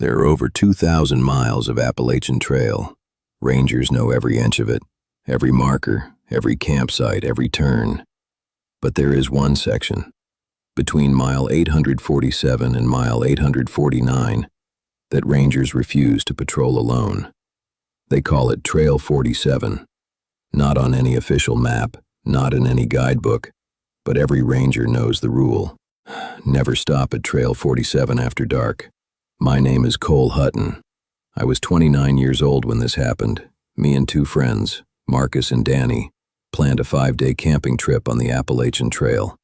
There are over 2,000 miles of Appalachian Trail. Rangers know every inch of it, every marker, every campsite, every turn. But there is one section, between mile 847 and mile 849, that rangers refuse to patrol alone. They call it Trail 47. Not on any official map, not in any guidebook, but every ranger knows the rule. Never stop at Trail 47 after dark. My name is Cole Hutton. I was 29 years old when this happened. Me and two friends, Marcus and Danny, planned a 5-day camping trip on the Appalachian Trail.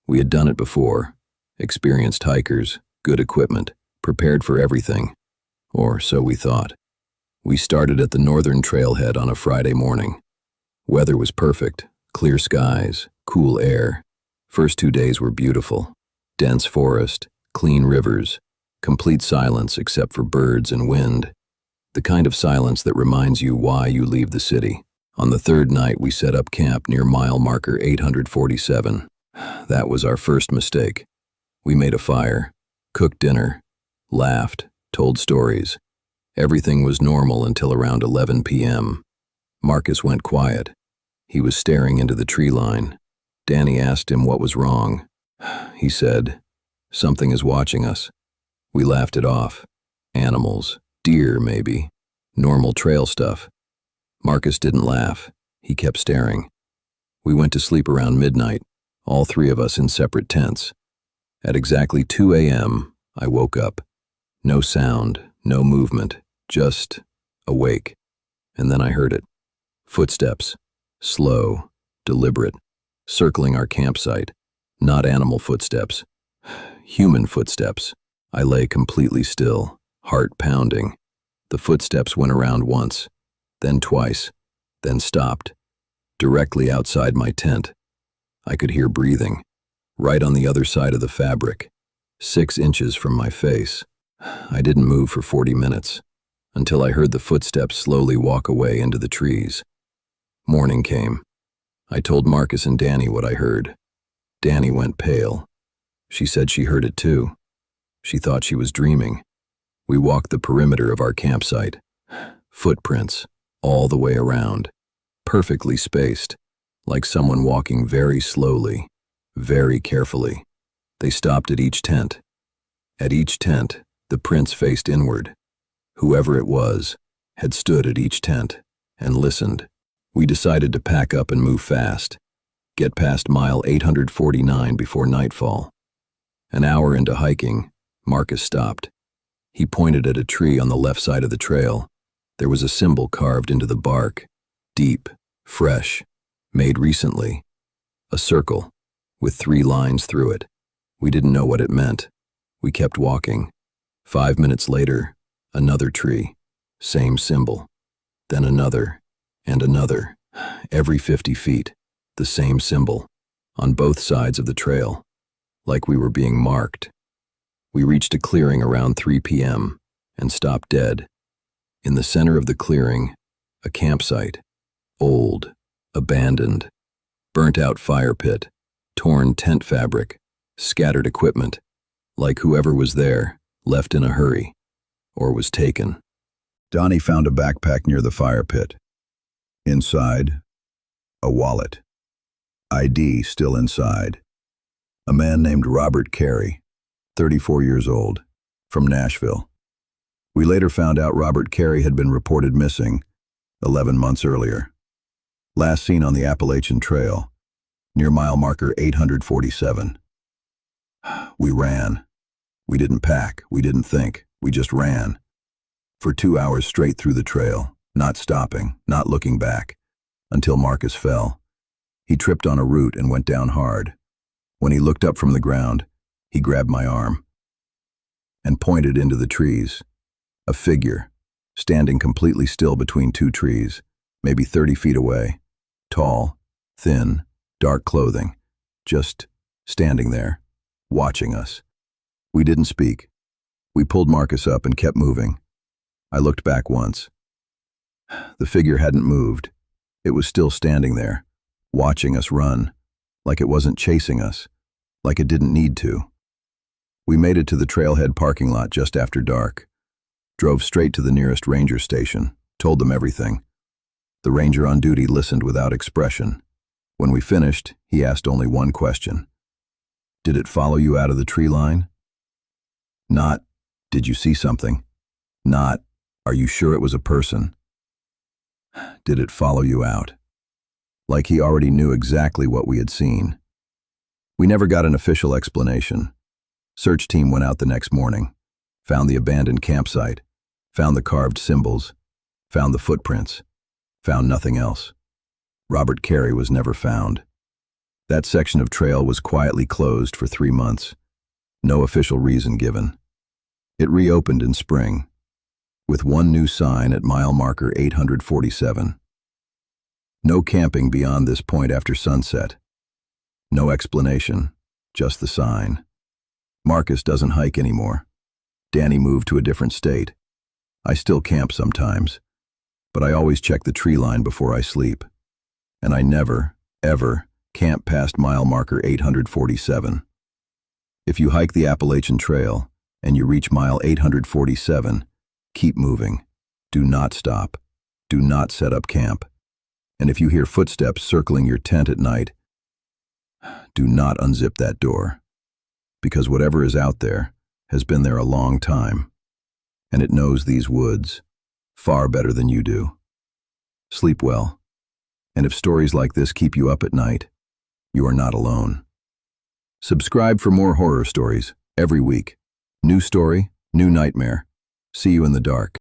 We had done it before, experienced hikers, good equipment, prepared for everything, or so we thought. We started at the northern trailhead on a Friday morning. Weather was perfect, clear skies, cool air. First 2 days were beautiful. Dense forest, clean rivers, complete silence except for birds and wind. The kind of silence that reminds you why you leave the city. On the third night, we set up camp near mile marker 847. That was our first mistake. We made a fire, cooked dinner, laughed, told stories. Everything was normal until around 11 p.m. Marcus went quiet. He was staring into the tree line. Danny asked him what was wrong. He said, "Something is watching us." We laughed it off. Animals, deer maybe, normal trail stuff. Marcus didn't laugh. He kept staring. We went to sleep around midnight, all three of us in separate tents. At exactly 2 a.m., I woke up. No sound, no movement, just awake. And then I heard it. Footsteps, slow, deliberate, circling our campsite. Not animal footsteps, human footsteps. I lay completely still, heart pounding. The footsteps went around once, then twice, then stopped. Directly outside my tent, I could hear breathing, right on the other side of the fabric, 6 inches from my face. I didn't move for 40 minutes, until I heard the footsteps slowly walk away into the trees. Morning came. I told Marcus and Danny what I heard. Danny went pale. She said she heard it too. She thought she was dreaming. We walked the perimeter of our campsite. Footprints, all the way around, perfectly spaced, like someone walking very slowly, very carefully. They stopped at each tent. At each tent, the prints faced inward. Whoever it was had stood at each tent and listened. We decided to pack up and move fast, get past mile 849 before nightfall. An hour into hiking, Marcus stopped. He pointed at a tree on the left side of the trail. There was a symbol carved into the bark, deep, fresh, made recently. A circle, with 3 lines through it. We didn't know what it meant. We kept walking. 5 minutes later, another tree, same symbol. Then another, and another. Every 50 feet, the same symbol, on both sides of the trail, like we were being marked. We reached a clearing around 3 p.m. and stopped dead. In the center of the clearing, a campsite, old, abandoned, burnt-out fire pit, torn tent fabric, scattered equipment, like whoever was there left in a hurry, or was taken. Donnie found a backpack near the fire pit. Inside, a wallet. ID still inside. A man named Robert Carey, 34 years old, from Nashville. We later found out Robert Carey had been reported missing 11 months earlier. Last seen on the Appalachian Trail, near mile marker 847. We ran. We didn't pack, we didn't think, we just ran. For 2 hours straight through the trail, not stopping, not looking back, until Marcus fell. He tripped on a root and went down hard. When he looked up from the ground, he grabbed my arm and pointed into the trees. A figure, standing completely still between 2 trees, maybe 30 feet away. Tall, thin, dark clothing, just standing there, watching us. We didn't speak. We pulled Marcus up and kept moving. I looked back once. The figure hadn't moved. It was still standing there, watching us run, like it wasn't chasing us, like it didn't need to. We made it to the trailhead parking lot just after dark. Drove straight to the nearest ranger station, told them everything. The ranger on duty listened without expression. When we finished, he asked only one question. Did it follow you out of the tree line? Not, did you see something? Not, are you sure it was a person? Did it follow you out? Like he already knew exactly what we had seen. We never got an official explanation. Search team went out the next morning, found the abandoned campsite, found the carved symbols, found the footprints, found nothing else. Robert Carey was never found. That section of trail was quietly closed for 3 months. No official reason given. It reopened in spring, with one new sign at mile marker 847. No camping beyond this point after sunset. No explanation, just the sign. Marcus doesn't hike anymore. Danny moved to a different state. I still camp sometimes, but I always check the tree line before I sleep. And I never, ever camp past mile marker 847. If you hike the Appalachian Trail and you reach mile 847, keep moving. Do not stop. Do not set up camp. And if you hear footsteps circling your tent at night, do not unzip that door, because whatever is out there has been there a long time, and it knows these woods far better than you do. Sleep well, and if stories like this keep you up at night, you are not alone. Subscribe for more horror stories every week. New story, new nightmare. See you in the dark.